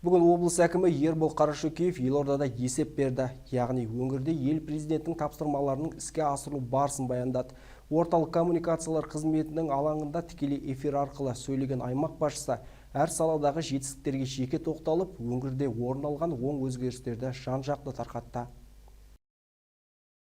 Бүгін облыс әкімі Ербол Қарашөкеев елордада есеп берді. Яғни өңірде ел президенттің тапсырмаларының іске асырылу барысын баяндады. Орталық коммуникациялар қызметінің алаңында тікелей эфир арқылы сөйлеген аймақ басшысы әр саладағы жетістіктерге жеке тоқталып, өңірде орын алған оң өзгерістерді жан-жақты тарқатты.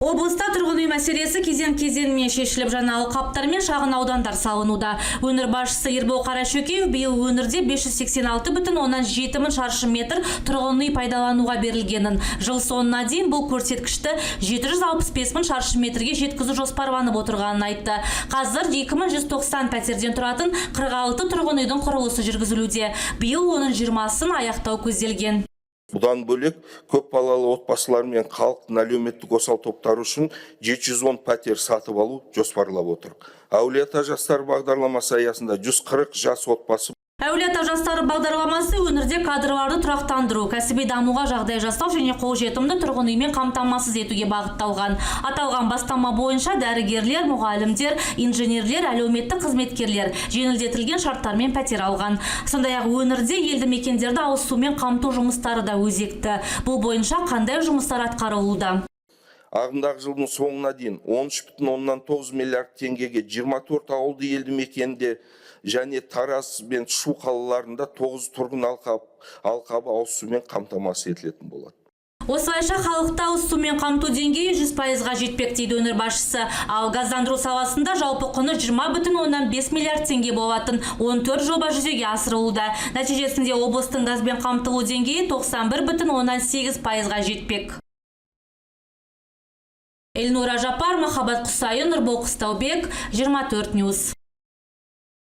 Облыста тұрғын үй мәселесі кезең-кезеңмен шешіліп, жаңа алқаптар мен шағын аудандар салынуда. Өңір басшысы Ербол Қарашөкеев биыл өңірде 586,7 мың шаршы метр тұрғын үй пайдалануға берілгенін, жыл соңына дейін бұл көрсеткішті 765 мың шаршы метрге жеткізу жоспарланып отырғанын айтты. Қазір 2190 пәтерден тұратын 46 тұрғын үйдің құрылысы жүргізілуде. Биыл оның 20-сын аяқтау көзделген. Бұдан бөлек көп балалы отбасылар мен халықтың әлеуметтік осал топтары үшін 710 пәтер сатып алу жоспарлап отыр. Әулие-ата жастар бағдарламасы аясында 140 жас отбасы. Әулие-ата жастары бағдарламасы өңірде кадрларды тұрақтандыру, кәсіби дамуға жағдай жасау және қолжетімді тұрғын үймен қамтамасыз етуге бағытталған. Аталған бастама бойынша дәрігерлер, мұғалімдер, инженерлер, әлеуметтік қызметкерлер жеңілдетілген шарттармен пәтер алған. Сондай-ақ өңірде елді мекендерді ауыз сумен қамту жұмыстары да өзекті. Бұл бойынша қандай жұмыстар атқарылуда? Ағымдағы жылдың соңына дейін 13,9 миллиард теңгеге 24 ауылды елді мекенде және Тараз бен Шу қалаларында 9 тұрғын алқабы ауыз сумен қамтамасыз етілетін болады. Осылайша халықты ауыз сумен қамту деңгейі 100%-ға жетпек дейді өңір басшысы. Ал газдандыру саласында жалпы құны 20,5 миллиард теңге болатын 14 жоба жүзеге асырылуда. Нәтижесінде облыстың газбен қамтылу деңгейі 91,8%-ға жетпек. Эльнура Жапар, Махаббат Құсайын, Нұрбол Қыстаубек, 24 Ньюс.